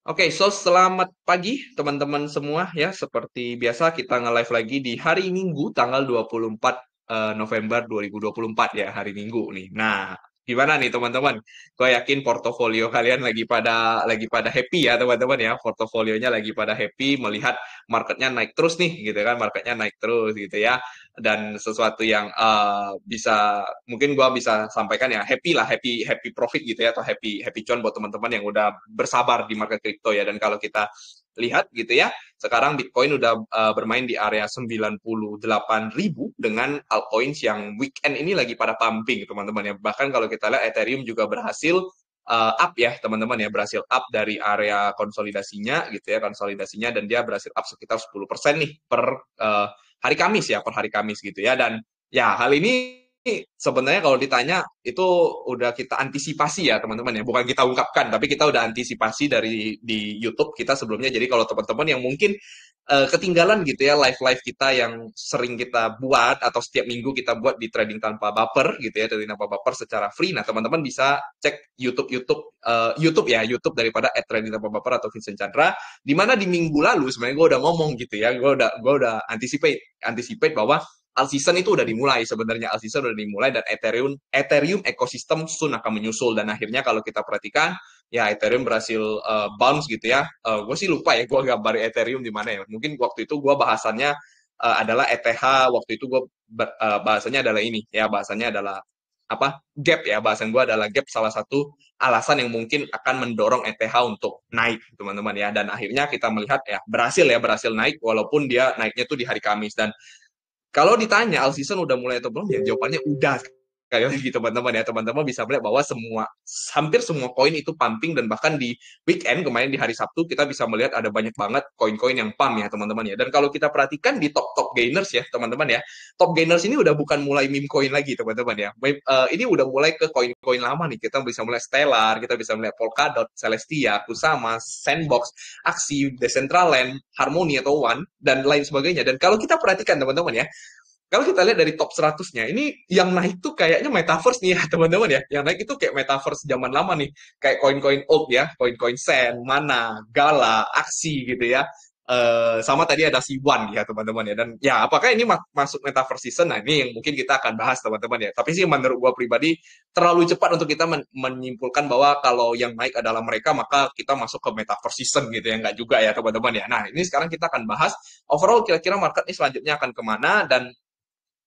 Oke, so selamat pagi teman-teman semua ya. Seperti biasa kita nge-live lagi di hari Minggu tanggal 24 November 2024 ya, hari Minggu nih. Nah, gimana nih teman-teman? Gue yakin portofolio kalian lagi pada happy ya teman-teman ya. Portofolionya lagi pada happy melihat marketnya naik terus nih gitu kan, marketnya naik terus gitu ya. Dan sesuatu yang bisa mungkin gua bisa sampaikan ya happy lah, happy happy profit gitu ya, atau happy happy cuan buat teman-teman yang udah bersabar di market kripto ya. Dan kalau kita lihat gitu ya, sekarang Bitcoin udah bermain di area 98.000 dengan altcoins yang weekend ini lagi pada pumping teman-teman ya. Bahkan kalau kita lihat Ethereum juga berhasil up ya teman-teman ya, berhasil up dari area konsolidasinya gitu ya, konsolidasinya, dan dia berhasil up sekitar 10% nih per hari Kamis ya, per hari Kamis gitu ya. Dan ya hal ini sebenarnya kalau ditanya itu udah kita antisipasi ya teman-teman ya, bukan kita ungkapkan tapi kita udah antisipasi dari di YouTube kita sebelumnya. Jadi kalau teman-teman yang mungkin ketinggalan gitu ya live-live kita yang sering kita buat atau setiap minggu kita buat di Trading Tanpa Baper gitu ya, Trading Tanpa Baper secara free. Nah, teman-teman bisa cek YouTube ya, YouTube daripada @trading tanpa baper atau Vincent Chandra, di mana di minggu lalu sebenarnya gue udah ngomong gitu ya, gue udah anticipate bahwa all season itu udah dimulai, sebenarnya all season udah dimulai, dan Ethereum ekosistem soon akan menyusul. Dan akhirnya kalau kita perhatikan ya Ethereum berhasil bounce gitu ya. Gue sih lupa ya gue gambar Ethereum di mana ya. Mungkin waktu itu gue bahasannya adalah ETH. Waktu itu gue bahasanya adalah ini ya, bahasanya adalah apa, gap ya, bahasan gue adalah gap, salah satu alasan yang mungkin akan mendorong ETH untuk naik teman-teman ya. Dan akhirnya kita melihat ya berhasil naik, walaupun dia naiknya tuh di hari Kamis. Dan kalau ditanya all season udah mulai atau belum, ya jawabannya udah. Sekali lagi teman-teman ya, teman-teman bisa melihat bahwa hampir semua koin itu pumping. Dan bahkan di weekend kemarin di hari Sabtu kita bisa melihat ada banyak banget koin-koin yang pump ya teman-teman ya. Dan kalau kita perhatikan di top-top gainers ya teman-teman ya, top gainers ini udah bukan mulai meme coin lagi teman-teman ya. Ini udah mulai ke koin-koin lama nih. Kita bisa mulai Stellar, kita bisa melihat Polkadot, Celestia, Kusama, Sandbox, Aksi, Decentraland, Harmony atau One, dan lain sebagainya. Dan kalau kita perhatikan teman-teman ya, kalau kita lihat dari top 100-nya, ini yang naik tuh kayaknya metaverse nih ya teman-teman ya. Yang naik itu kayak metaverse zaman lama nih. Kayak koin-koin old ya, koin-koin Sen, Mana, Gala, Aksi gitu ya. Sama tadi ada si One ya teman-teman ya. Dan ya apakah ini masuk metaverse season? Nah, ini yang mungkin kita akan bahas teman-teman ya. Tapi sih menurut gua pribadi terlalu cepat untuk kita menyimpulkan bahwa kalau yang naik adalah mereka, maka kita masuk ke metaverse season gitu ya. Enggak juga ya teman-teman ya. Nah, ini sekarang kita akan bahas overall kira-kira market ini selanjutnya akan kemana. Dan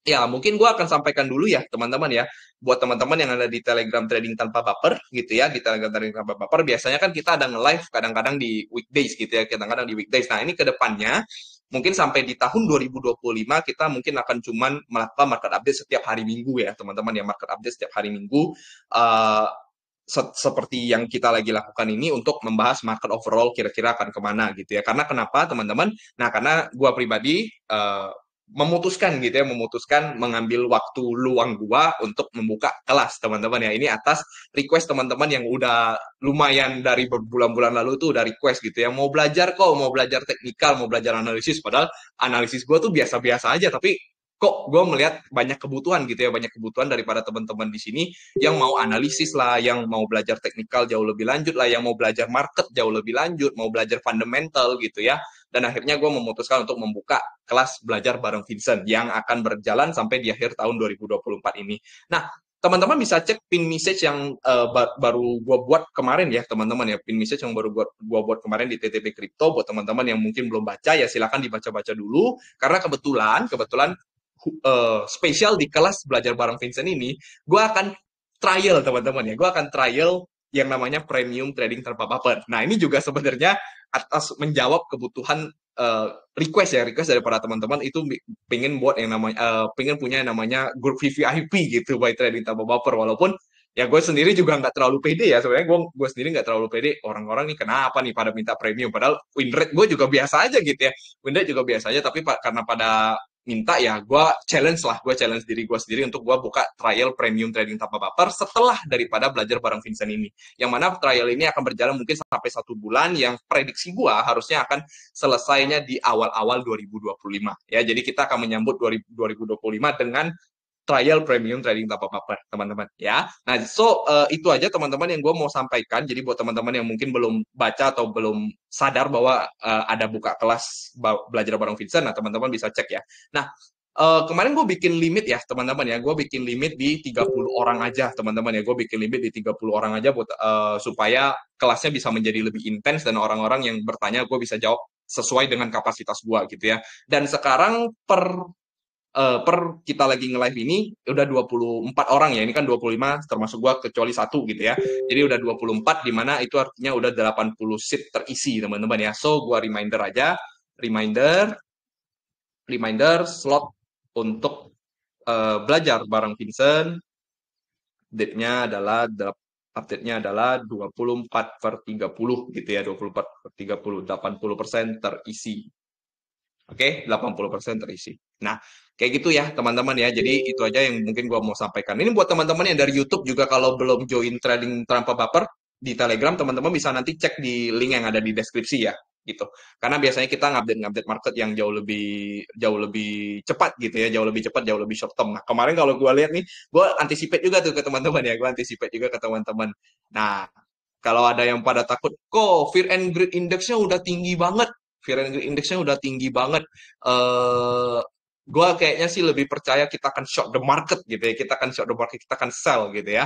ya, mungkin gue akan sampaikan dulu ya, teman-teman ya. Buat teman-teman yang ada di Telegram Trading Tanpa Baper gitu ya, di Telegram Trading Tanpa Baper, biasanya kan kita ada nge-live kadang-kadang di weekdays gitu ya, kadang-kadang di weekdays. Nah, ini ke depannya, mungkin sampai di tahun 2025, kita mungkin akan cuman melakukan market update setiap hari Minggu ya, teman-teman ya, market update setiap hari Minggu. Uh, Seperti yang kita lagi lakukan ini untuk membahas market overall kira-kira akan kemana gitu ya. Karena kenapa teman-teman? Nah, karena gue pribadi memutuskan gitu ya, memutuskan mengambil waktu luang gua untuk membuka kelas teman-teman ya. Ini atas request teman-teman yang udah lumayan dari berbulan-bulan lalu tuh udah request gitu ya. Mau belajar kok, mau belajar teknikal, mau belajar analisis. Padahal analisis gua tuh biasa-biasa aja, tapi kok gue melihat banyak kebutuhan gitu ya, banyak kebutuhan daripada teman-teman di sini yang mau analisis lah, yang mau belajar teknikal jauh lebih lanjut lah, yang mau belajar market jauh lebih lanjut, mau belajar fundamental gitu ya. Dan akhirnya gue memutuskan untuk membuka kelas belajar bareng Vincent yang akan berjalan sampai di akhir tahun 2024 ini. Nah, teman-teman bisa cek pin message yang baru gue buat kemarin ya, teman-teman ya. Pin message yang baru gue buat kemarin di TTP Crypto. Buat teman-teman yang mungkin belum baca, ya silakan dibaca-baca dulu. Karena kebetulan spesial di kelas belajar bareng Vincent ini, gue akan trial teman-teman ya. Gue akan trial yang namanya premium trading tanpa baper. Nah, ini juga sebenarnya atas menjawab kebutuhan request dari para teman-teman itu, pengen buat yang namanya pengen punya yang namanya grup VVIP gitu by trading tanpa baper. Walaupun ya gue sendiri juga nggak terlalu pede ya, sebenarnya gue sendiri nggak terlalu pede, orang-orang nih kenapa nih pada minta premium, padahal win rate gue juga biasa aja gitu ya, win rate juga biasa aja. Tapi karena pada minta ya, gue challenge diri gue sendiri untuk gue buka trial premium trading tanpa baper setelah daripada belajar bareng Vincent ini, yang mana trial ini akan berjalan mungkin sampai 1 bulan, yang prediksi gue harusnya akan selesainya di awal-awal 2025 ya. Jadi kita akan menyambut 2025 dengan trial premium trading tanpa baper, teman-teman ya. Nah, itu aja teman-teman yang gue mau sampaikan. Jadi buat teman-teman yang mungkin belum baca atau belum sadar bahwa ada buka kelas belajar bareng Vincent, nah teman-teman bisa cek ya. Nah, kemarin gue bikin limit ya teman-teman ya, gue bikin limit di 30 orang aja teman-teman ya, gue bikin limit di 30 orang aja buat supaya kelasnya bisa menjadi lebih intens dan orang-orang yang bertanya gue bisa jawab sesuai dengan kapasitas gue gitu ya. Dan sekarang per kita lagi nge-live ini udah 24 orang ya, ini kan 25 termasuk gue kecuali satu gitu ya, jadi udah 24 di mana itu artinya udah 80 seat terisi teman-teman ya. So gue reminder aja, reminder slot untuk belajar bareng Vincent, update-nya adalah 24/30 gitu ya, 24/30, 80% terisi. Oke, 80% terisi. Nah, kayak gitu ya teman-teman ya. Jadi itu aja yang mungkin gua mau sampaikan. Ini buat teman-teman yang dari YouTube juga kalau belum join trading tanpa baper di Telegram, teman-teman bisa nanti cek di link yang ada di deskripsi ya, gitu. Karena biasanya kita ngupdate market yang jauh lebih cepat gitu ya, jauh lebih cepat, jauh lebih short term. Nah, kemarin kalau gua lihat nih, gua anticipate juga tuh ke teman-teman ya, gua anticipate juga ke teman-teman. Nah, kalau ada yang pada takut, kok Fear and Greed Index-nya udah tinggi banget. Fear and Greed Index-nya udah tinggi banget. Eh, gue kayaknya sih lebih percaya kita akan short the market gitu ya. Kita akan short the market, kita akan sell gitu ya.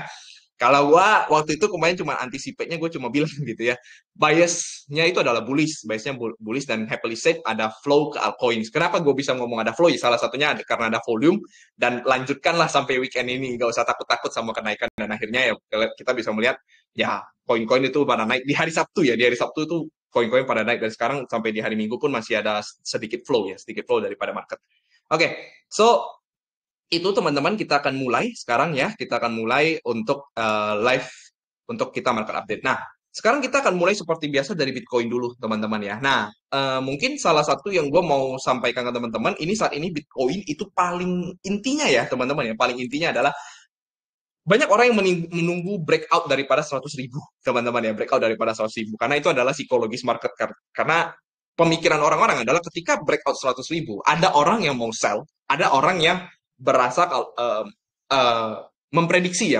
Kalau gua waktu itu kemarin cuma anticipate-nya, gue cuma bilang gitu ya, bias-nya itu adalah bullish, biasnya bullish dan happily said ada flow ke altcoins. Kenapa gue bisa ngomong ada flow? Ya, salah satunya karena ada volume, dan lanjutkanlah sampai weekend ini, gak usah takut-takut sama kenaikan, dan akhirnya ya kita bisa melihat ya koin-koin itu pada naik di hari Sabtu ya, di hari Sabtu itu koin-koin pada naik, dan sekarang sampai di hari Minggu pun masih ada sedikit flow ya, sedikit flow daripada market. Oke, so itu teman-teman kita akan mulai sekarang ya. Kita akan mulai untuk live untuk kita market update. Nah, sekarang kita akan mulai seperti biasa dari Bitcoin dulu teman-teman ya. Nah, mungkin salah satu yang gue mau sampaikan ke teman-teman, ini saat ini Bitcoin itu paling intinya ya teman-teman ya. Paling intinya adalah banyak orang yang menunggu breakout daripada 100.000 teman-teman ya, breakout daripada 100.000 karena itu adalah psikologis market. Karena pemikiran orang-orang adalah ketika breakout 100.000 ada orang yang mau sell, ada orang yang berasa uh, memprediksi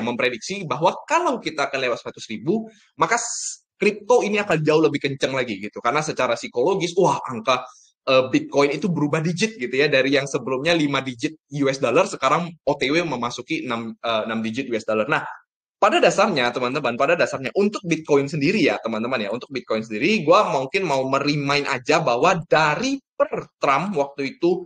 bahwa kalau kita akan lewat 100.000 maka kripto ini akan jauh lebih kencang lagi gitu, karena secara psikologis wah angka Bitcoin itu berubah digit gitu ya, dari yang sebelumnya 5 digit US dollar sekarang OTW memasuki 6 digit US dollar. Nah, pada dasarnya teman-teman, pada dasarnya untuk Bitcoin sendiri ya teman-teman ya, untuk Bitcoin sendiri gue mungkin mau merimain aja bahwa dari per Trump waktu itu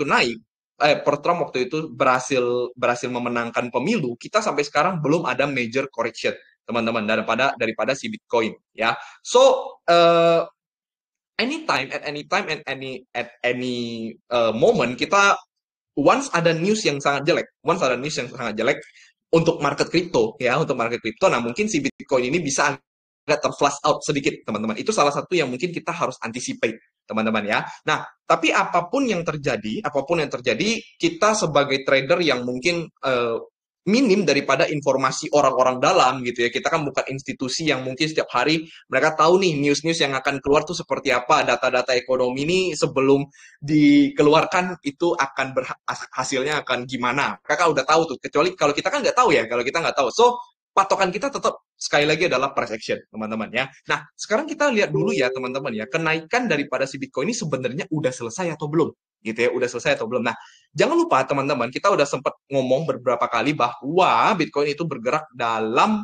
naik, per Trump waktu itu berhasil memenangkan pemilu, kita sampai sekarang belum ada major correction teman-teman daripada si Bitcoin ya. So anytime, at any moment, kita once ada news yang sangat jelek untuk market crypto ya, untuk market crypto, nah mungkin si Bitcoin ini bisa agak terflush out sedikit teman-teman. Itu salah satu yang mungkin kita harus anticipate teman-teman ya. Nah, tapi apapun yang terjadi, kita sebagai trader yang mungkin minim daripada informasi orang-orang dalam gitu ya. Kita kan bukan institusi yang mungkin setiap hari mereka tahu nih news-news yang akan keluar tuh seperti apa, data-data ekonomi ini sebelum dikeluarkan itu akan hasilnya akan gimana. Kakak udah tahu tuh, kecuali kalau kita kan nggak tahu ya, kalau kita nggak tahu. So, patokan kita tetap sekali lagi adalah price action, teman-teman ya. Nah, sekarang kita lihat dulu ya, teman-teman ya, kenaikan daripada si Bitcoin ini sebenarnya udah selesai atau belum? Gitu ya, udah selesai atau belum? Nah, jangan lupa teman-teman, kita udah sempat ngomong beberapa kali bahwa Bitcoin itu bergerak dalam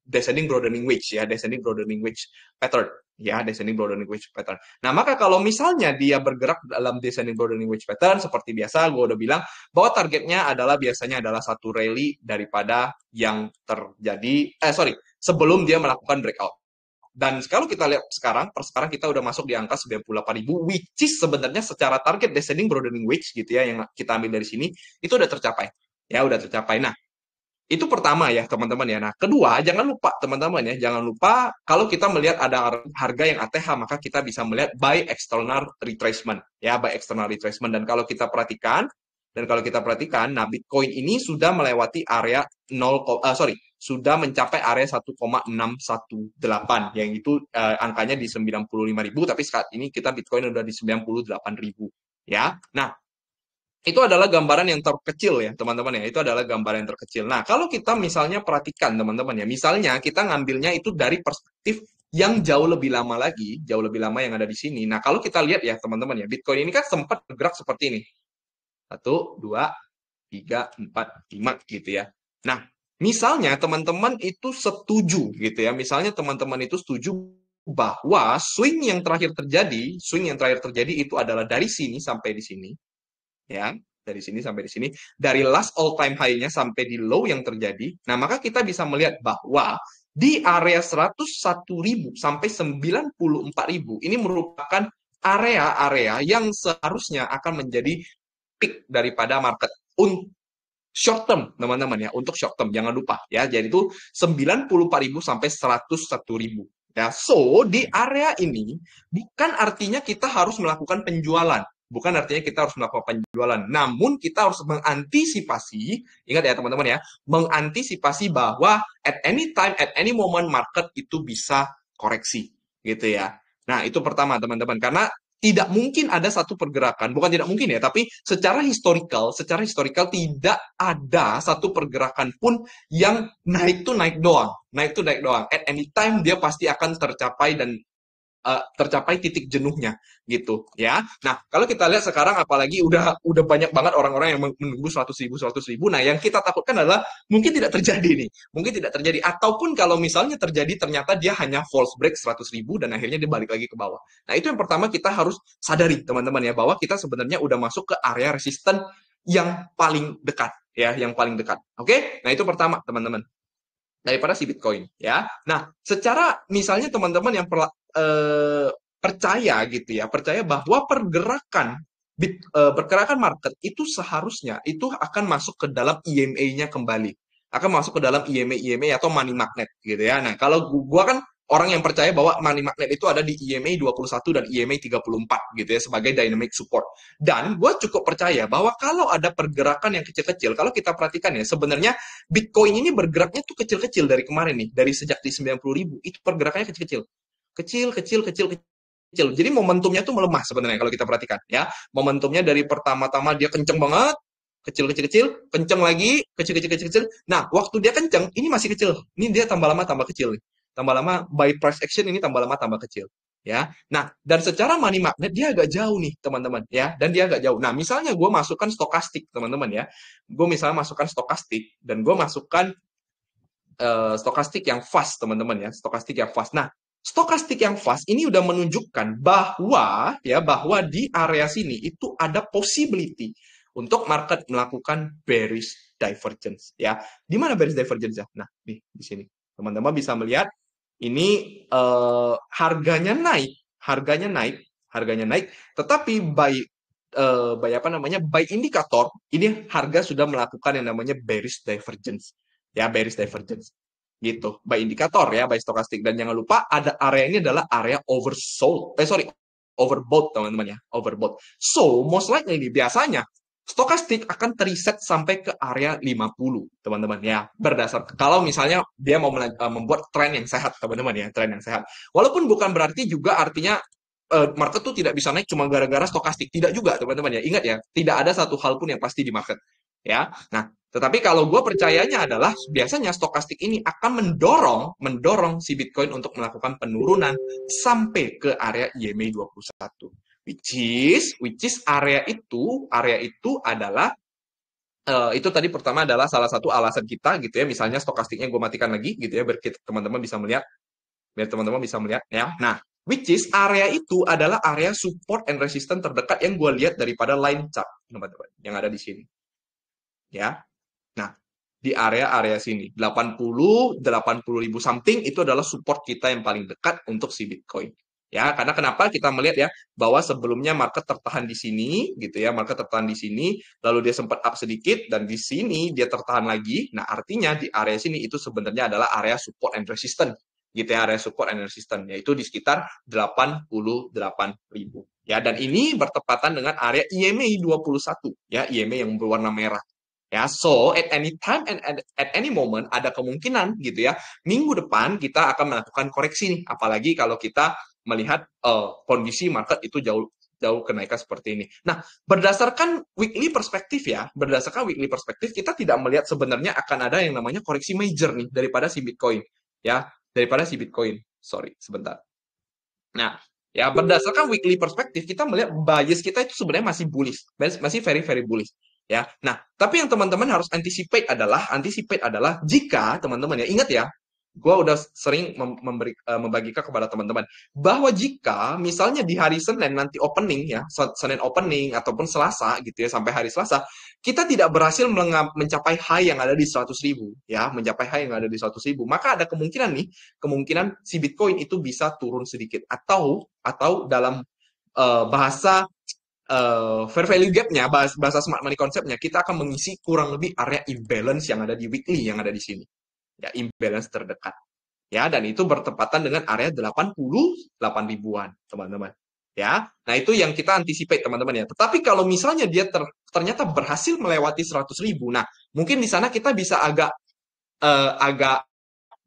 descending broadening wedge ya, descending broadening wedge pattern ya, descending broadening wedge pattern. Nah, maka kalau misalnya dia bergerak dalam descending broadening wedge pattern, seperti biasa gue udah bilang bahwa targetnya biasanya adalah satu rally daripada yang terjadi, sebelum dia melakukan breakout. Dan kalau kita lihat sekarang, sekarang kita udah masuk di angka 98.000, which is sebenarnya secara target descending broadening wedge gitu ya, yang kita ambil dari sini, itu udah tercapai. Ya, udah tercapai. Nah, itu pertama ya, teman-teman ya. Nah, kedua, jangan lupa teman-teman ya, jangan lupa kalau kita melihat ada harga yang ATH, maka kita bisa melihat buy external retracement ya, buy external retracement. Dan kalau kita perhatikan, nah Bitcoin ini sudah melewati area sudah mencapai area 1,618 yang itu angkanya di 95.000, tapi saat ini kita Bitcoin udah di 98.000 ya. Nah, Itu adalah gambaran yang terkecil ya, teman-teman ya. Itu adalah gambaran yang terkecil. Nah, kalau kita misalnya perhatikan, teman-teman ya. Misalnya kita ngambilnya itu dari perspektif yang jauh lebih lama lagi, jauh lebih lama yang ada di sini. Nah, kalau kita lihat ya, teman-teman ya, Bitcoin ini kan sempat bergerak seperti ini. Satu, dua, tiga, empat, lima gitu ya. Nah, misalnya teman-teman itu setuju gitu ya. Misalnya teman-teman itu setuju bahwa swing yang terakhir terjadi itu adalah dari sini sampai di sini ya, dari sini sampai di sini, dari last all time high-nya sampai di low yang terjadi. Nah, maka kita bisa melihat bahwa di area 101.000 sampai 94.000 ini merupakan area-area yang seharusnya akan menjadi peak daripada market untuk short term, teman-teman ya, untuk short term jangan lupa ya. Jadi itu 94.000 sampai 101.000. Ya, so di area ini bukan artinya kita harus melakukan penjualan. Bukan artinya kita harus melakukan penjualan. Namun kita harus mengantisipasi, ingat ya teman-teman ya, mengantisipasi bahwa at any time, at any moment market itu bisa koreksi. Gitu ya. Nah, itu pertama teman-teman. Karena tidak mungkin ada satu pergerakan, bukan tidak mungkin ya, tapi secara historical tidak ada satu pergerakan pun yang naik tuh naik doang, naik tuh naik doang. At any time dia pasti akan tercapai dan tercapai titik jenuhnya gitu ya. Nah, kalau kita lihat sekarang apalagi udah banyak banget orang-orang yang menunggu 100.000. Nah, yang kita takutkan adalah mungkin tidak terjadi nih. Mungkin tidak terjadi ataupun kalau misalnya terjadi ternyata dia hanya false break 100.000 dan akhirnya dia balik lagi ke bawah. Nah, itu yang pertama kita harus sadari teman-teman ya bahwa kita sebenarnya udah masuk ke area resisten yang paling dekat ya, yang paling dekat. Oke? Nah, itu pertama teman-teman daripada si Bitcoin ya. Nah, secara misalnya teman-teman yang percaya gitu ya, percaya bahwa pergerakan market itu seharusnya itu akan masuk ke dalam EMA-nya kembali. Akan masuk ke dalam EMA atau money magnet gitu ya. Nah, kalau gua kan orang yang percaya bahwa money magnet itu ada di EMA 21 dan EMA 34 gitu ya sebagai dynamic support. Dan gue cukup percaya bahwa kalau ada pergerakan yang kecil-kecil, kalau kita perhatikan ya, sebenarnya Bitcoin ini bergeraknya tuh kecil-kecil dari kemarin nih, dari sejak di 90.000, itu pergerakannya kecil-kecil. Kecil. Jadi momentumnya tuh melemah sebenarnya kalau kita perhatikan ya. Momentumnya dari pertama-tama dia kenceng banget, kecil, kenceng lagi, kecil. Nah, waktu dia kenceng, ini masih kecil. Ini dia tambah lama tambah kecil. Tambah lama by price action ini tambah lama tambah kecil. Ya, nah dan secara money magnet dia agak jauh nih teman-teman ya, dan dia agak jauh. Nah misalnya gue masukkan stokastik teman-teman ya, gue misalnya masukkan stokastik dan gue masukkan stokastik yang fast teman-teman ya, stokastik yang fast. Nah stokastik yang fast ini udah menunjukkan bahwa di area sini itu ada possibility untuk market melakukan bearish divergence ya. Di mana bearish divergence ya? Nah, di sini. Teman-teman bisa melihat ini harganya naik, tetapi by indikator ini harga sudah melakukan yang namanya bearish divergence. Ya, bearish divergence gitu by indikator ya, by stokastik. Dan jangan lupa ada area ini adalah area overbought teman-teman ya, overbought. So most likely biasanya stokastik akan terreset sampai ke area 50 teman-teman ya, berdasar kalau misalnya dia mau membuat tren yang sehat teman-teman ya, tren yang sehat. Walaupun bukan berarti juga artinya market tuh tidak bisa naik cuma gara-gara stokastik, tidak juga teman-teman ya. Ingat ya, tidak ada satu hal pun yang pasti di market ya. Nah, tetapi kalau gue percayanya adalah biasanya stokastik ini akan mendorong si Bitcoin untuk melakukan penurunan sampai ke area EMA 21. Which is area itu adalah itu tadi pertama adalah salah satu alasan kita gitu ya. Misalnya stokastiknya gue matikan lagi gitu ya, biar teman-teman bisa melihat ya. Nah, which is area itu adalah area support and resistance terdekat yang gue lihat daripada line chart teman-teman yang ada di sini ya. Nah, di area-area sini 80.000 something itu adalah support kita yang paling dekat untuk si Bitcoin. Ya, karena kenapa kita melihat ya bahwa sebelumnya market tertahan di sini gitu ya, market tertahan di sini, lalu dia sempat up sedikit dan di sini dia tertahan lagi. Nah, artinya di area sini itu sebenarnya adalah area support and resistance gitu ya, area support and resistance yaitu di sekitar 88.000 ya, dan ini bertepatan dengan area EMA 21 ya, EMA yang berwarna merah. Ya, so at any time and at any moment ada kemungkinan gitu ya, minggu depan kita akan melakukan koreksi nih, apalagi kalau kita melihat kondisi market itu jauh jauh kenaikan seperti ini. Nah, berdasarkan weekly perspektif ya, berdasarkan weekly perspektif kita tidak melihat sebenarnya akan ada yang namanya koreksi major nih daripada si Bitcoin ya, daripada si Bitcoin. Sorry, sebentar. Nah, ya berdasarkan weekly perspektif kita melihat bias kita itu sebenarnya masih bullish, masih very very bullish ya. Nah, tapi yang teman-teman harus anticipate adalah jika teman-teman ya ingat ya, gue udah sering membagikan kepada teman-teman bahwa jika misalnya di hari Senin nanti opening ya, Senin opening ataupun Selasa gitu ya sampai hari Selasa kita tidak berhasil mencapai high yang ada di 100.000 ya, mencapai high yang ada di 100.000, maka ada kemungkinan si Bitcoin itu bisa turun sedikit atau dalam bahasa fair value gap-nya, bahasa smart money konsepnya, kita akan mengisi kurang lebih area imbalance yang ada di weekly yang ada di sini. Ya, imbalance terdekat. Ya, dan itu bertepatan dengan area 88 ribuan, teman-teman. Ya, nah itu yang kita anticipate, teman-teman ya. Tetapi kalau misalnya dia ternyata berhasil melewati 100.000, nah mungkin di sana kita bisa agak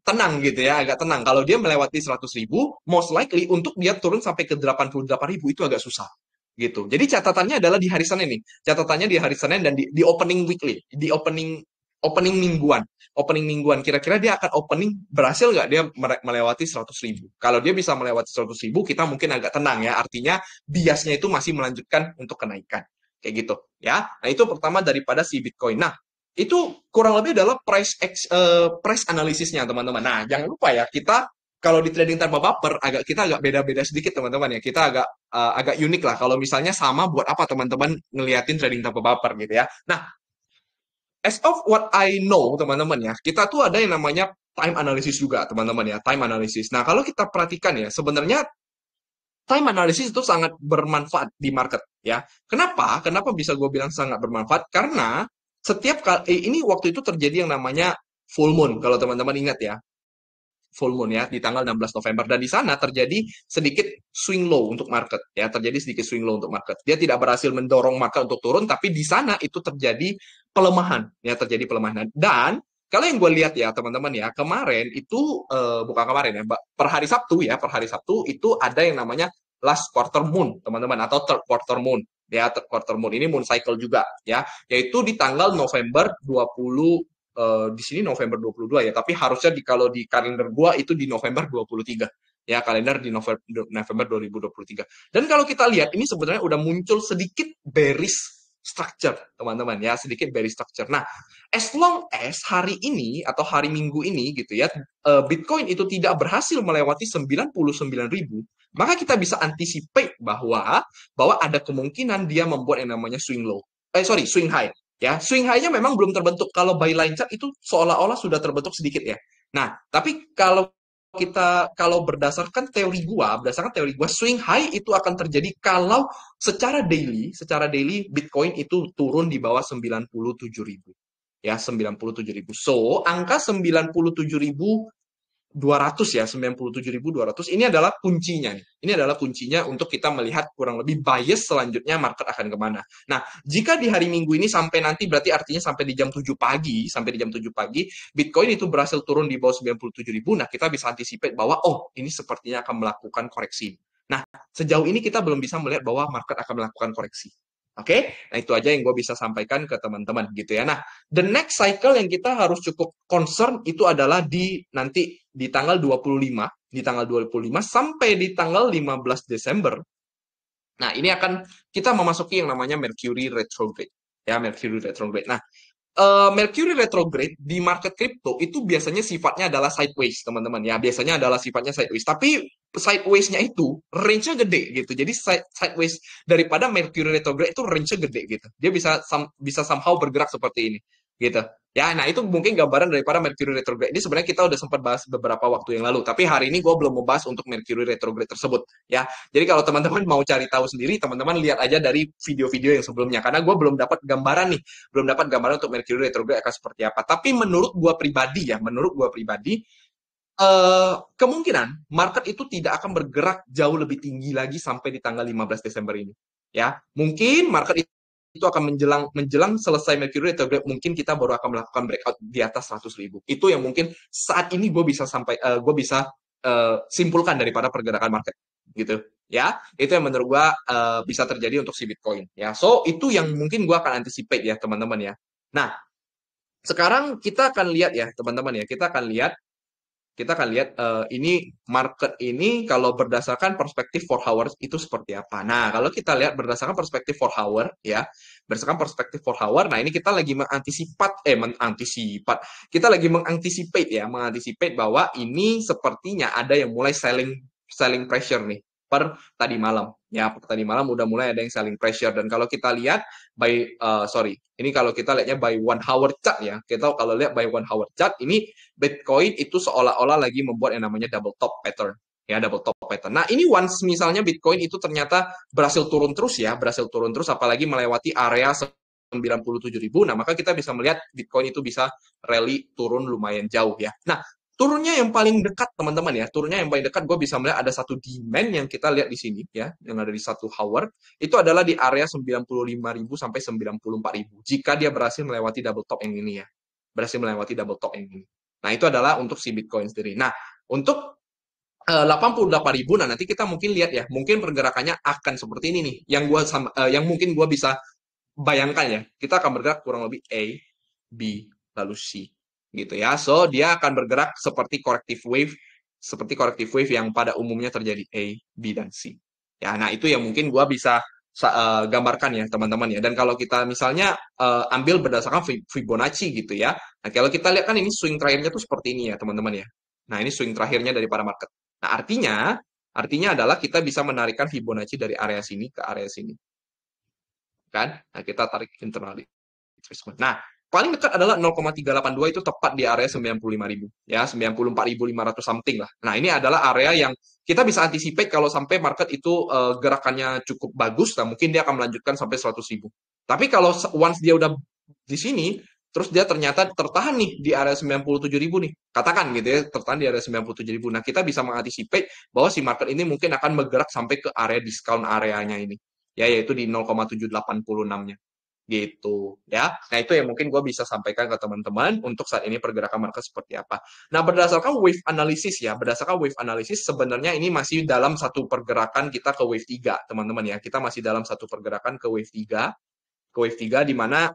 tenang gitu ya, agak tenang. Kalau dia melewati 100.000, most likely untuk dia turun sampai ke 88.000 itu agak susah gitu. Jadi catatannya adalah di hari Senin nih. Catatannya di hari Senin dan di opening weekly, di opening mingguan. Opening mingguan, kira-kira dia akan opening berhasil nggak dia melewati 100.000? Kalau dia bisa melewati 100.000, kita mungkin agak tenang ya. Artinya biasnya itu masih melanjutkan untuk kenaikan. Kayak gitu ya. Nah itu pertama daripada si Bitcoin. Nah itu kurang lebih adalah price analisisnya teman-teman. Nah jangan lupa ya kita kalau di trading tanpa baper kita agak beda-beda sedikit teman-teman ya. Kita agak unik lah. Kalau misalnya sama buat apa teman-teman ngeliatin trading tanpa baper gitu ya. Nah as of what I know teman-teman ya, kita tuh ada yang namanya time analysis juga teman-teman ya, time analysis. Nah kalau kita perhatikan ya sebenarnya time analysis itu sangat bermanfaat di market ya. Kenapa? Kenapa bisa gue bilang sangat bermanfaat? Karena setiap kali ini waktu itu terjadi yang namanya full moon kalau teman-teman ingat ya. Full moon ya di tanggal 16 November dan di sana terjadi sedikit swing low untuk market ya, terjadi sedikit swing low untuk market. Dia tidak berhasil mendorong market untuk turun tapi di sana itu terjadi pelemahan ya, terjadi pelemahan. Dan kalau yang gue lihat ya teman-teman ya, kemarin itu bukan kemarin ya, per hari Sabtu itu ada yang namanya last quarter moon teman-teman atau third quarter moon ya, third quarter moon ini moon cycle juga ya, yaitu di tanggal November 20 di sini November 22 ya, tapi harusnya kalau di kalender gua itu di November 23 ya, kalender di November 2023. Dan kalau kita lihat ini sebenarnya udah muncul sedikit bearish structure teman-teman ya, sedikit bearish structure. Nah, as long as hari ini atau hari Minggu ini gitu ya, Bitcoin itu tidak berhasil melewati 99.000, maka kita bisa anticipate bahwa ada kemungkinan dia membuat yang namanya swing low. Swing high. Ya, swing high-nya memang belum terbentuk. Kalau buy line chart itu seolah-olah sudah terbentuk sedikit ya. Nah, tapi kalau berdasarkan teori gua swing high itu akan terjadi kalau secara daily Bitcoin itu turun di bawah 97.000. Ya, 97.000. So, angka 97.200 ya, 97.200 ini adalah kuncinya nih. Ini adalah kuncinya untuk kita melihat kurang lebih bias selanjutnya market akan kemana. Nah, jika di hari Minggu ini sampai nanti berarti artinya sampai di jam 7 pagi, Bitcoin itu berhasil turun di bawah 97.000, nah kita bisa anticipate bahwa ini sepertinya akan melakukan koreksi. Nah, sejauh ini kita belum bisa melihat bahwa market akan melakukan koreksi. Oke, nah itu aja yang gue bisa sampaikan ke teman-teman gitu ya. Nah, the next cycle yang kita harus cukup concern itu adalah nanti di tanggal 25, sampai di tanggal 15 Desember. Nah, ini akan kita memasuki yang namanya Mercury retrograde. Ya, Mercury retrograde. Nah, Mercury retrograde di market crypto itu biasanya sifatnya adalah sideways, teman-teman ya. Biasanya adalah sifatnya sideways. Tapi sideways-nya itu range-nya gede gitu. Jadi sideways daripada Mercury retrograde itu range-nya gede gitu. Dia bisa somehow bergerak seperti ini gitu. Ya, nah itu mungkin gambaran daripada Mercury retrograde. Ini sebenarnya kita udah sempat bahas beberapa waktu yang lalu. Tapi hari ini gue belum membahas untuk Mercury retrograde tersebut. Ya, jadi kalau teman-teman mau cari tahu sendiri, teman-teman lihat aja dari video-video yang sebelumnya. Karena gue belum dapat gambaran nih, untuk Mercury retrograde akan seperti apa. Tapi menurut gue pribadi, kemungkinan market itu tidak akan bergerak jauh lebih tinggi lagi sampai di tanggal 15 Desember ini. Ya, mungkin market itu akan menjelang selesai Mercury retrograde, mungkin kita baru akan melakukan breakout di atas 100.000. Itu yang mungkin saat ini gue bisa simpulkan daripada pergerakan market gitu. Ya, itu yang menurut gua bisa terjadi untuk si Bitcoin. Ya, so itu yang mungkin gua akan anticipate ya teman-teman ya. Nah, sekarang kita akan lihat ya teman-teman ya. Kita akan lihat ini market ini kalau berdasarkan perspektif 4 hours itu seperti apa. Nah, kalau kita lihat berdasarkan perspektif 4 hour ya, berdasarkan perspektif 4 hour, nah ini kita lagi mengantisipate, kita lagi mengantisipate bahwa ini sepertinya ada yang mulai selling selling pressure nih per tadi malam. Ya, per tadi malam udah mulai ada yang selling pressure dan kalau kita lihat ini kalau kita lihatnya by 1 hour chart ya. Kita kalau lihat by 1 hour chart ini Bitcoin itu seolah-olah lagi membuat yang namanya double top pattern. Ya, double top pattern. Nah, ini once misalnya Bitcoin itu ternyata berhasil turun terus ya, berhasil turun terus, apalagi melewati area 97.000. Nah, maka kita bisa melihat Bitcoin itu bisa rally turun lumayan jauh ya. Nah, turunnya yang paling dekat teman-teman ya, turunnya yang paling dekat gue bisa melihat ada satu demand yang kita lihat di sini ya, yang ada di 1 hour, itu adalah di area 95.000 sampai 94.000. Jika dia berhasil melewati double top yang ini ya, berhasil melewati double top yang ini. Nah, itu adalah untuk si Bitcoin sendiri. Nah, untuk 88.000, nah nanti kita mungkin lihat ya, mungkin pergerakannya akan seperti ini nih, yang mungkin gua bisa bayangkan ya, kita akan bergerak kurang lebih A, B, lalu C, gitu ya. So, dia akan bergerak seperti corrective wave yang pada umumnya terjadi A, B, dan C. Ya, nah itu yang mungkin gua bisa gambarkan ya teman-teman ya. Dan kalau kita misalnya ambil berdasarkan Fibonacci gitu ya. Nah, kalau kita lihat kan ini swing terakhirnya tuh seperti ini ya teman-teman ya. Nah, ini swing terakhirnya daripada market. Nah, artinya adalah kita bisa menarikkan Fibonacci dari area sini ke area sini kan. Nah, kita tarik internal retracement. Nah, paling dekat adalah 0,382 itu tepat di area 95.000 ya, 94.500 something lah. Nah, ini adalah area yang kita bisa anticipate kalau sampai market itu gerakannya cukup bagus, nah mungkin dia akan melanjutkan sampai 100.000. Tapi kalau once dia udah di sini, terus dia ternyata tertahan nih di area 97.000 nih. Katakan gitu ya, tertahan di area 97.000. Nah, kita bisa mengantisipate bahwa si market ini mungkin akan bergerak sampai ke area discount areanya ini. Ya, yaitu di 0,786-nya gitu ya. Nah itu yang mungkin gue bisa sampaikan ke teman-teman untuk saat ini pergerakan market seperti apa. Nah berdasarkan wave analysis ya, berdasarkan wave analysis sebenarnya ini masih dalam satu pergerakan kita ke wave 3 teman-teman ya. Kita masih dalam satu pergerakan ke wave 3, di mana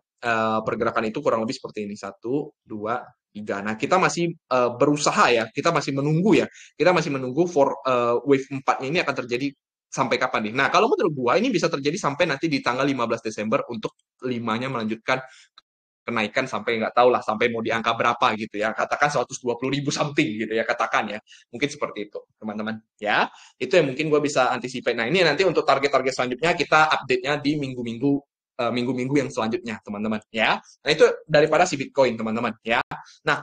pergerakan itu kurang lebih seperti ini. 1, 2, 3. Nah, kita masih berusaha ya, kita masih menunggu ya. Kita masih menunggu for wave 4-nya ini akan terjadi sampai kapan nih. Nah, kalau menurut gua ini bisa terjadi sampai nanti di tanggal 15 Desember untuk 5-nya melanjutkan kenaikan sampai nggak tahu lah sampai mau di angka berapa gitu ya, katakan 120.000 something gitu ya, katakan ya, mungkin seperti itu teman-teman ya. Itu yang mungkin gue bisa anticipate. Nah ini nanti untuk target-target selanjutnya kita update-nya di minggu-minggu yang selanjutnya teman-teman ya. Nah itu daripada si Bitcoin teman-teman ya. Nah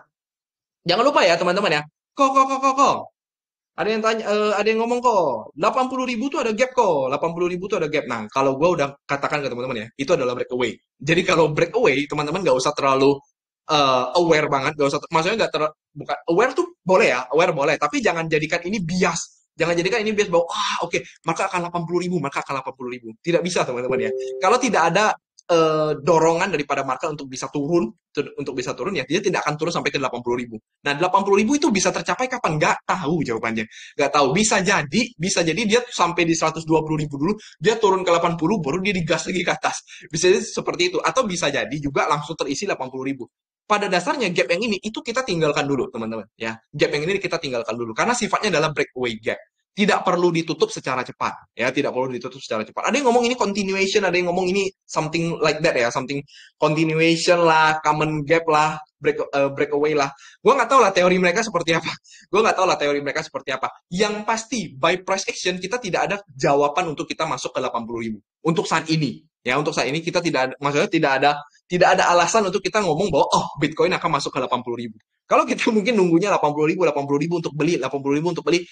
jangan lupa ya teman-teman ya, kok ada yang tanya, ada yang ngomong kok, 80.000 tuh ada gap kok, 80.000 tuh ada gap. Nah, kalau gue udah katakan ke teman-teman ya, itu adalah breakaway. Jadi kalau breakaway, teman-teman nggak usah terlalu aware banget, nggak usah, maksudnya nggak bukan aware tuh boleh ya, aware boleh, tapi jangan jadikan ini bias. Jangan jadikan ini bias bahwa, oke, maka akan 80.000, maka akan 80.000. Tidak bisa teman-teman ya. Kalau tidak ada dorongan daripada market untuk bisa turun ya dia tidak akan turun sampai ke 80.000. Nah 80.000 itu bisa tercapai kapan? Nggak tahu jawabannya. Nggak tahu. Bisa jadi dia sampai di 120.000 dulu, dia turun ke 80 baru dia digas lagi ke atas. Bisa jadi seperti itu. Atau bisa jadi juga langsung terisi 80.000. Pada dasarnya gap yang ini itu kita tinggalkan dulu teman-teman ya. Gap yang ini kita tinggalkan dulu karena sifatnya adalah breakaway gap, tidak perlu ditutup secara cepat ya, tidak perlu ditutup secara cepat. Ada yang ngomong ini continuation, ada yang ngomong ini something like that ya, something continuation lah, common gap lah, breakaway lah. Gue nggak tahu lah teori mereka seperti apa. Yang pasti by price action kita tidak ada jawaban untuk kita masuk ke 80.000 untuk saat ini ya. Untuk saat ini kita tidak ada, maksudnya tidak ada alasan untuk kita ngomong bahwa Bitcoin akan masuk ke 80.000. Kalau kita mungkin nunggunya 80.000 untuk beli, 80.000 untuk beli,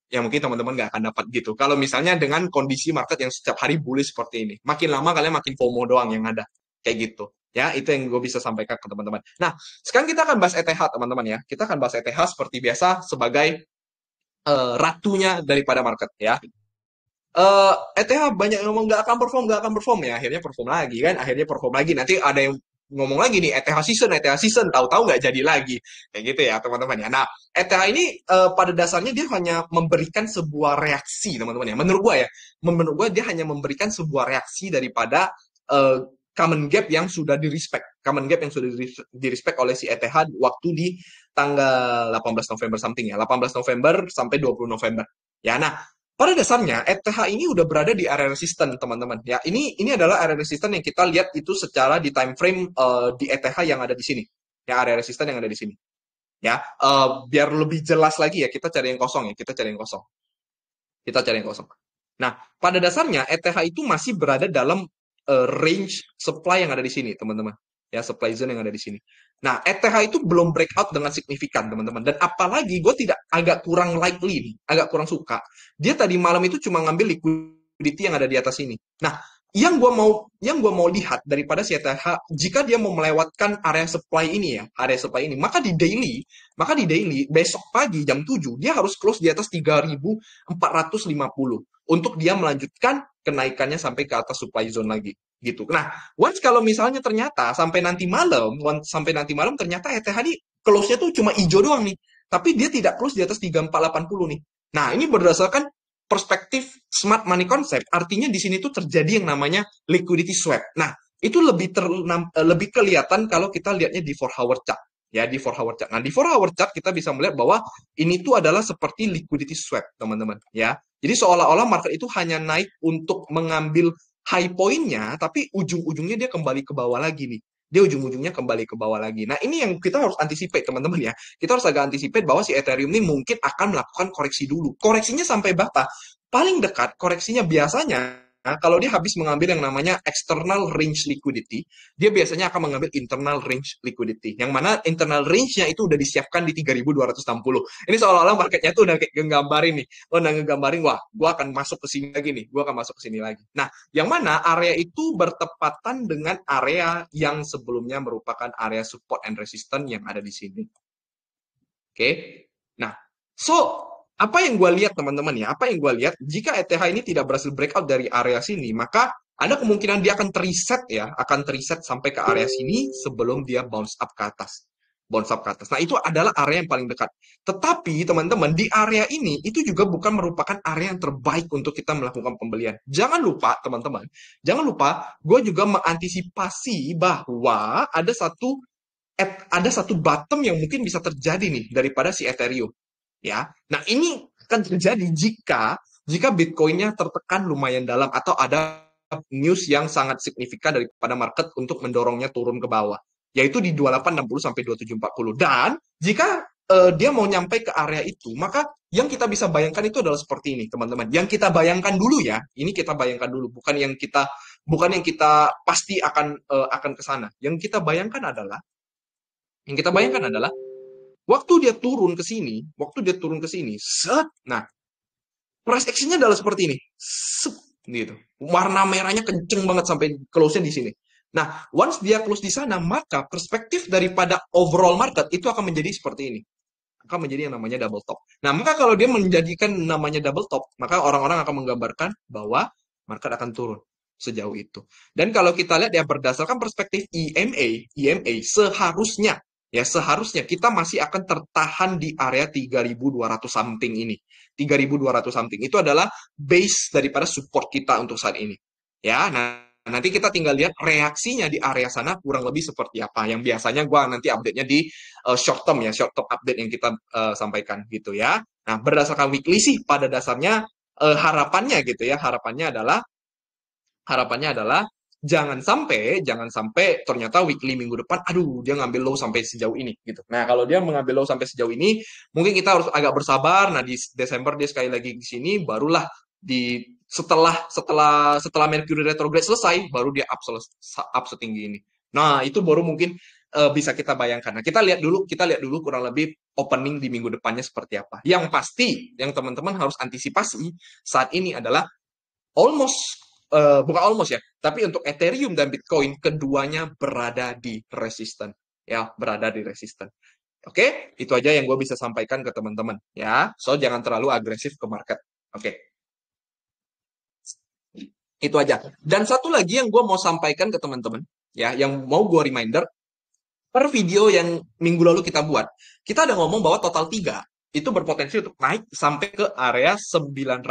ya mungkin teman-teman nggak akan dapat gitu. Kalau misalnya dengan kondisi market yang setiap hari bullish seperti ini, makin lama kalian makin FOMO doang yang ada, kayak gitu. Ya, itu yang gue bisa sampaikan ke teman-teman. Nah, sekarang kita akan bahas ETH, teman-teman ya. Kita akan bahas ETH seperti biasa sebagai ratunya daripada market ya. ETH banyak yang ngomong nggak akan perform ya. Akhirnya perform lagi kan. Nanti ada yang ngomong lagi nih ETH season, tahu-tahu nggak jadi lagi, kayak gitu ya teman-teman ya. Nah, ETH ini pada dasarnya dia hanya memberikan sebuah reaksi teman-teman ya. Menurut gua dia hanya memberikan sebuah reaksi daripada eh, common gap yang sudah di respect oleh si ETH waktu di tanggal 18 November something ya, 18 November sampai 20 November. Ya, nah, pada dasarnya ETH ini udah berada di area resisten, teman-teman. Ya, ini adalah area resisten yang kita lihat itu secara di time frame di ETH yang ada di sini. Ya, area resisten yang ada di sini. Ya, biar lebih jelas lagi ya, kita cari yang kosong ya, kita cari yang kosong. Kita cari yang kosong. Nah, pada dasarnya ETH itu masih berada dalam range supply yang ada di sini, teman-teman. Ya, supply zone yang ada di sini. Nah, ETH itu belum breakout dengan signifikan, teman-teman. Dan apalagi gue tidak agak kurang likely nih, agak kurang suka. Dia tadi malam itu cuma ngambil liquidity yang ada di atas ini. Nah, yang gua mau lihat daripada si ETH jika dia mau melewatkan area supply ini ya, area supply ini, maka di daily besok pagi jam 7 dia harus close di atas 3.450 untuk dia melanjutkan kenaikannya sampai ke atas supply zone lagi gitu. Nah, once kalau misalnya ternyata sampai nanti malam ternyata ETH ini close-nya tuh cuma hijau doang nih, tapi dia tidak close di atas 3.480 nih. Nah, ini berdasarkan perspektif smart money concept, artinya di sini tuh terjadi yang namanya liquidity swap. Nah, itu lebih kelihatan kalau kita lihatnya di 4 hour chart. Ya, di 4 hour chart. Nah, di 4 hour chart kita bisa melihat bahwa ini tuh adalah seperti liquidity swap, teman-teman. Ya, jadi seolah-olah market itu hanya naik untuk mengambil high point-nya, tapi ujung-ujungnya dia kembali ke bawah lagi nih. Dia ujung-ujungnya kembali ke bawah lagi. Nah, ini yang kita harus anticipate, teman-teman ya. Kita harus agak anticipate bahwa si Ethereum ini mungkin akan melakukan koreksi dulu. Koreksinya sampai berapa? Paling dekat koreksinya biasanya kalau dia habis mengambil yang namanya external range liquidity, dia biasanya akan mengambil internal range liquidity. Yang mana internal range-nya itu udah disiapkan di 3.260. Ini seolah-olah marketnya tuh udah kayak nggambarin nih. Oh, udah nggambarin, wah, gua akan masuk ke sini lagi nih. Gua akan masuk ke sini lagi. Nah, yang mana area itu bertepatan dengan area yang sebelumnya merupakan area support and resistance yang ada di sini. Oke. Nah, so apa yang gue lihat teman-teman ya, apa yang gue lihat jika ETH ini tidak berhasil breakout dari area sini, maka ada kemungkinan dia akan teriset ya, akan teriset sampai ke area sini sebelum dia bounce up ke atas. Bounce up ke atas. Nah, itu adalah area yang paling dekat. Tetapi, teman-teman, di area ini itu juga bukan merupakan area yang terbaik untuk kita melakukan pembelian. Jangan lupa, teman-teman, jangan lupa, gue juga mengantisipasi bahwa ada satu bottom yang mungkin bisa terjadi nih daripada si Ethereum ya. Nah, ini akan terjadi jika Bitcoin-nya tertekan lumayan dalam atau ada news yang sangat signifikan daripada market untuk mendorongnya turun ke bawah, yaitu di 2860 sampai 2740. Dan jika dia mau nyampe ke area itu, maka yang kita bisa bayangkan itu adalah seperti ini, teman-teman. Yang kita bayangkan dulu ya, ini kita bayangkan dulu, bukan yang kita pasti akan ke sana. Yang kita bayangkan adalah waktu dia turun ke sini, set. Nah, price action-nya adalah seperti ini. Set, gitu. Warna merahnya kenceng banget sampai close-nya di sini. Nah, once dia close di sana, maka perspektif daripada overall market itu akan menjadi seperti ini. Akan menjadi yang namanya double top. Nah, maka kalau dia menjadikan namanya double top, maka orang-orang akan menggambarkan bahwa market akan turun sejauh itu. Dan kalau kita lihat ya berdasarkan perspektif EMA seharusnya kita masih akan tertahan di area 3.200 something ini. 3.200 something itu adalah base daripada support kita untuk saat ini. Ya, nah nanti kita tinggal lihat reaksinya di area sana kurang lebih seperti apa. Yang biasanya gua nanti update-nya di short term update yang kita sampaikan gitu ya. Nah, berdasarkan weekly sih pada dasarnya harapannya gitu ya, harapannya adalah jangan sampai ternyata weekly minggu depan aduh dia ngambil low sampai sejauh ini gitu. Nah, kalau dia mengambil low sampai sejauh ini, mungkin kita harus agak bersabar. Nah, di Desember dia sekali lagi di sini barulah di setelah Mercury retrograde selesai baru dia up setinggi ini. Nah, itu baru mungkin bisa kita bayangkan. Nah, kita lihat dulu kurang lebih opening di minggu depannya seperti apa. Yang pasti yang teman-teman harus antisipasi saat ini adalah bukan almost ya, tapi untuk Ethereum dan Bitcoin keduanya berada di resisten, ya, berada di resisten. Oke, itu aja yang gue bisa sampaikan ke teman-teman, ya. So jangan terlalu agresif ke market. Oke, itu aja. Dan satu lagi yang gue mau sampaikan ke teman-teman, ya, yang mau gue reminder, per video yang minggu lalu kita buat, kita ada ngomong bahwa total 3 itu berpotensi untuk naik sampai ke area 900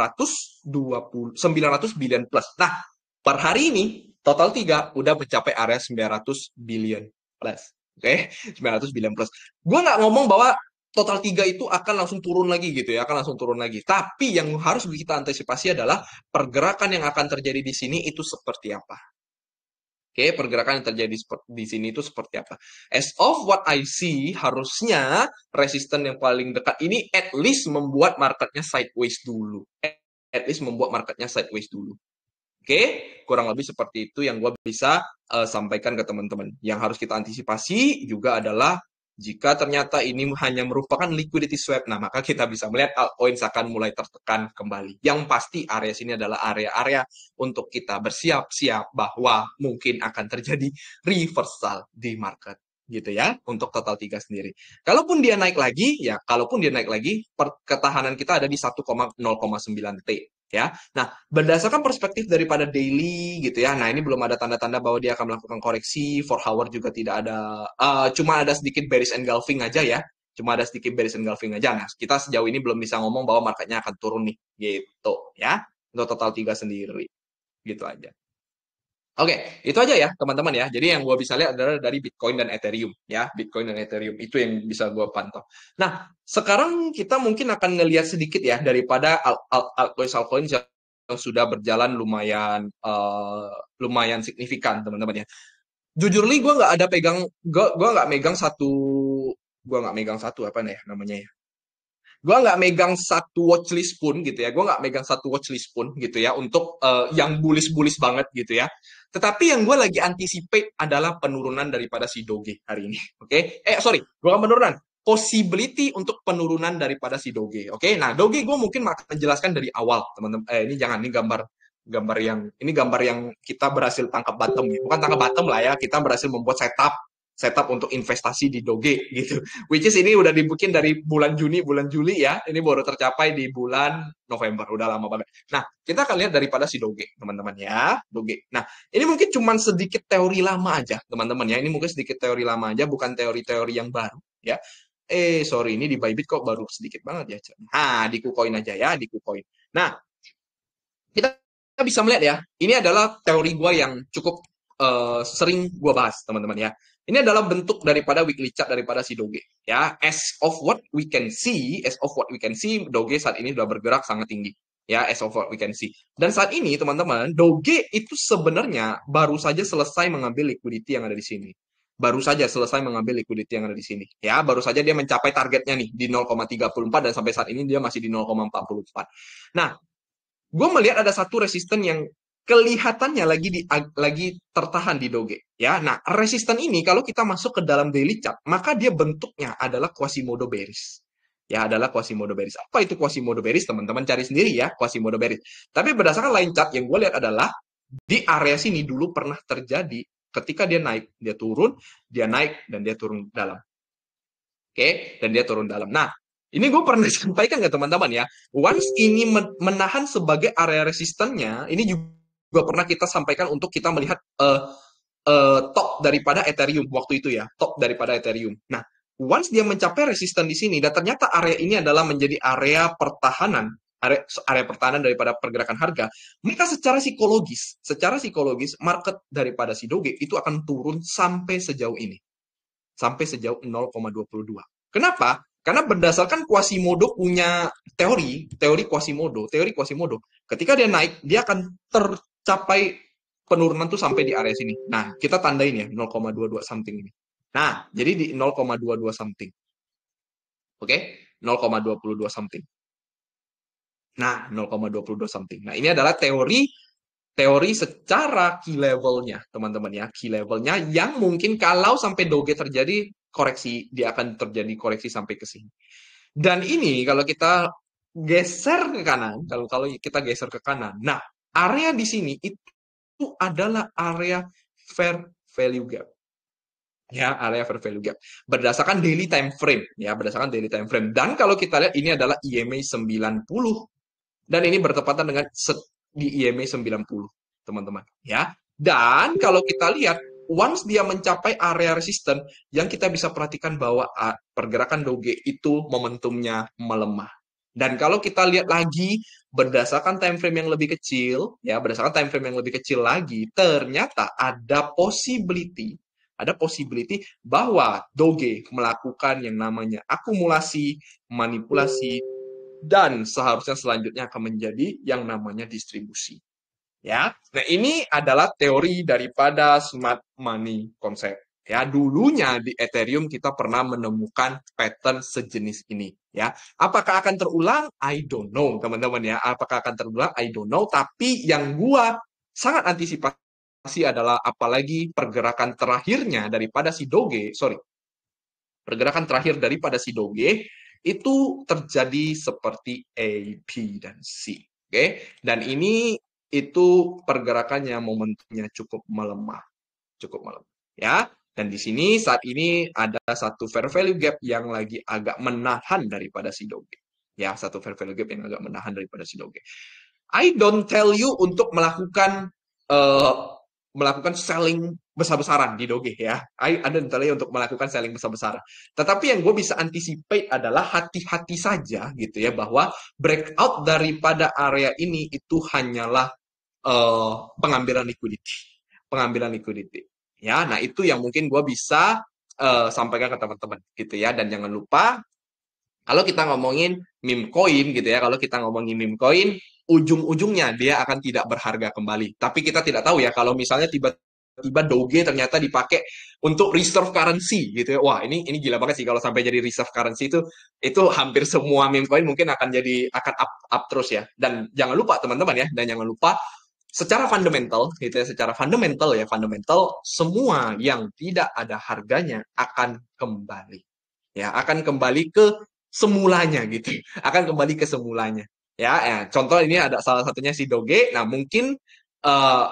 billion plus. Nah, per hari ini total 3 udah mencapai area 900 billion plus. Oke, 900 billion plus. Gue nggak ngomong bahwa total 3 itu akan langsung turun lagi gitu ya, akan langsung turun lagi. Tapi yang harus kita antisipasi adalah pergerakan yang akan terjadi di sini itu seperti apa. Oke, pergerakan yang terjadi di sini itu seperti apa? As of what I see, harusnya resisten yang paling dekat ini at least membuat marketnya sideways dulu. At least membuat marketnya sideways dulu. Oke, kurang lebih seperti itu yang gue bisa sampaikan ke teman-teman. Yang harus kita antisipasi juga adalah jika ternyata ini hanya merupakan liquidity swap, nah maka kita bisa melihat altcoins akan mulai tertekan kembali. Yang pasti area sini adalah area-area untuk kita bersiap-siap bahwa mungkin akan terjadi reversal di market gitu ya untuk total 3 sendiri. Kalaupun dia naik lagi ya, kalaupun dia naik lagi, ketahanan kita ada di 1,0,9 T ya. Nah, berdasarkan perspektif daripada daily gitu ya. Nah, ini belum ada tanda-tanda bahwa dia akan melakukan koreksi. For hour juga tidak ada, cuma ada sedikit bearish engulfing aja ya. Cuma ada sedikit bearish engulfing aja. Nah, kita sejauh ini belum bisa ngomong bahwa marketnya akan turun nih, gitu ya. Untuk total 3 sendiri, gitu aja. Oke, itu aja ya teman-teman ya. Jadi yang gue bisa lihat adalah dari Bitcoin dan Ethereum ya. Bitcoin dan Ethereum itu yang bisa gue pantau. Nah, sekarang kita mungkin akan ngelihat sedikit ya daripada altcoins yang sudah berjalan lumayan lumayan signifikan teman-teman ya. Jujur nih gue nggak ada pegang, gue nggak megang satu, apa nih namanya ya. Gue nggak megang satu watchlist pun gitu ya. Gue nggak megang satu watchlist pun gitu ya untuk yang bullish-bullish banget gitu ya. Tetapi yang gue lagi anticipate adalah penurunan daripada si Doge hari ini. Oke? Sorry, bukan penurunan. Possibility untuk penurunan daripada si Doge. Oke? Nah, Doge gue mungkin akan menjelaskan dari awal, teman-teman. Ini jangan, ini gambar yang kita berhasil tangkap bottom. Bukan tangkap bottom lah ya, kita berhasil membuat setup untuk investasi di Doge gitu. Which is ini udah dibikin dari bulan Juni, bulan Juli ya. Ini baru tercapai di bulan November. Udah lama banget. Nah, kita akan lihat daripada si Doge, teman-teman ya. Doge. Nah, ini mungkin cuma sedikit teori lama aja, teman-teman ya. Ini mungkin sedikit teori lama aja, bukan teori-teori yang baru ya. Sorry, ini di Bybit kok baru sedikit banget ya. Nah, di KuCoin aja ya, di KuCoin. Nah, kita bisa melihat ya, ini adalah teori gue yang cukup sering gue bahas, teman-teman ya. Ini adalah bentuk daripada weekly chart daripada si Doge. Ya, as of what we can see, Doge saat ini sudah bergerak sangat tinggi. Ya, as of what we can see. Dan saat ini, teman-teman, Doge itu sebenarnya baru saja selesai mengambil liquidity yang ada di sini. Baru saja selesai mengambil liquidity yang ada di sini. Ya, baru saja dia mencapai targetnya nih di 0,34 dan sampai saat ini dia masih di 0,44. Nah, gue melihat ada satu resisten yang kelihatannya lagi tertahan di Doge ya. Nah, resisten ini kalau kita masuk ke dalam daily chart, maka dia bentuknya adalah Quasimodo bearish. Ya, adalah Quasimodo bearish. Apa itu Quasimodo bearish? Teman-teman cari sendiri ya, Quasimodo bearish. Tapi berdasarkan line chart yang gue lihat adalah di area sini dulu pernah terjadi ketika dia naik, dia turun, dia naik dan dia turun dalam. Oke, dan dia turun dalam. Nah, ini gue pernah sampaikan ke teman-teman ya. Once ini menahan sebagai area resistennya, ini juga pernah kita sampaikan untuk kita melihat top daripada Ethereum waktu itu ya, top daripada Ethereum. Nah, once dia mencapai resisten di sini dan ternyata area ini adalah menjadi area pertahanan, area pertahanan daripada pergerakan harga, maka secara psikologis market daripada si Doge itu akan turun sampai sejauh ini. Sampai sejauh 0,22. Kenapa? Karena berdasarkan Quasimodo punya teori Quasimodo. Ketika dia naik, dia akan tercapai penurunan tuh sampai di area sini. Nah, kita tandain ya 0,22 something ini. Nah, jadi di 0,22 something. Oke? 0,22 something. Nah, 0,22 something. Nah, ini adalah teori secara key levelnya, teman-teman ya. Key levelnya yang mungkin kalau sampai Doge terjadi koreksi, dia akan terjadi koreksi sampai ke sini. Dan ini kalau kita geser ke kanan, kalau kita geser ke kanan, nah area di sini itu adalah area fair value gap. Ya, area fair value gap. Berdasarkan daily time frame, ya, berdasarkan daily time frame. Dan kalau kita lihat ini adalah EMA 90 dan ini bertepatan dengan di EMA 90, teman-teman, ya. Dan kalau kita lihat once dia mencapai area resisten, yang kita bisa perhatikan bahwa pergerakan doge itu momentumnya melemah. Dan kalau kita lihat lagi berdasarkan time frame yang lebih kecil, ya berdasarkan time frame yang lebih kecil lagi, ternyata ada possibility bahwa doge melakukan yang namanya akumulasi, manipulasi, dan seharusnya selanjutnya akan menjadi yang namanya distribusi. Ya, nah ini adalah teori daripada smart money konsep. Ya, dulunya di Ethereum kita pernah menemukan pattern sejenis ini. Ya, apakah akan terulang? I don't know, teman-teman ya. Apakah akan terulang? I don't know. Tapi yang gua sangat antisipasi adalah apalagi pergerakan terakhirnya daripada si Doge, sorry, pergerakan terakhir daripada si Doge itu terjadi seperti A, B, dan C. Oke, dan ini itu pergerakannya momentumnya cukup melemah, ya. Dan di sini saat ini ada satu fair value gap yang lagi agak menahan daripada si Doge. Ya, satu fair value gap yang agak menahan daripada si Doge. I don't tell you untuk uh, melakukan selling besar-besaran di Doge ya. I don't tell you untuk melakukan selling besar-besaran. Tetapi yang gue bisa anticipate adalah hati-hati saja gitu ya, bahwa breakout daripada area ini itu hanyalah pengambilan liquidity. Pengambilan liquidity. Ya, nah itu yang mungkin gue bisa sampaikan ke teman-teman gitu ya. Dan jangan lupa kalau kita ngomongin meme coin gitu ya, kalau kita ngomongin meme coin, ujung-ujungnya dia akan tidak berharga kembali. Tapi kita tidak tahu ya kalau misalnya tiba-tiba Doge ternyata dipakai untuk reserve currency gitu ya. Wah, ini gila banget sih kalau sampai jadi reserve currency itu hampir semua meme coin mungkin akan up terus ya. Dan jangan lupa teman-teman ya, dan jangan lupa secara fundamental gitu ya, secara fundamental semua yang tidak ada harganya akan kembali. Ya, akan kembali ke semulanya gitu. Akan kembali ke semulanya. Ya, contoh ini ada salah satunya si Doge. Nah, mungkin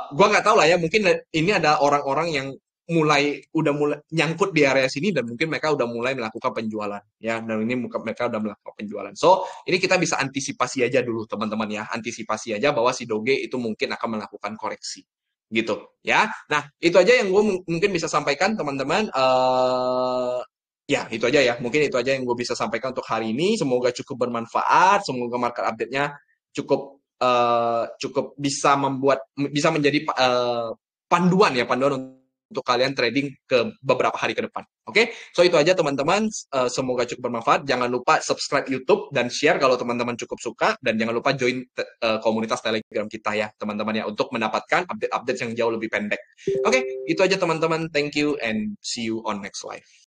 gua nggak tahu lah ya, mungkin ini ada orang-orang yang udah mulai nyangkut di area sini dan mungkin mereka udah mulai melakukan penjualan ya, dan ini mereka udah melakukan penjualan. So ini kita bisa antisipasi aja dulu teman-teman ya, antisipasi aja bahwa si Doge itu mungkin akan melakukan koreksi gitu ya. Nah itu aja yang gue mungkin bisa sampaikan teman-teman. Ya, itu aja ya. Mungkin itu aja yang gue bisa sampaikan untuk hari ini. Semoga cukup bermanfaat. Semoga market update-nya cukup bisa menjadi panduan ya, panduan untuk kalian trading ke beberapa hari ke depan. Oke, so itu aja teman-teman. Semoga cukup bermanfaat. Jangan lupa subscribe YouTube dan share kalau teman-teman cukup suka. Dan jangan lupa join komunitas Telegram kita ya, teman-teman ya, untuk mendapatkan update-update yang jauh lebih pendek. Oke, itu aja teman-teman. Thank you and see you on next live.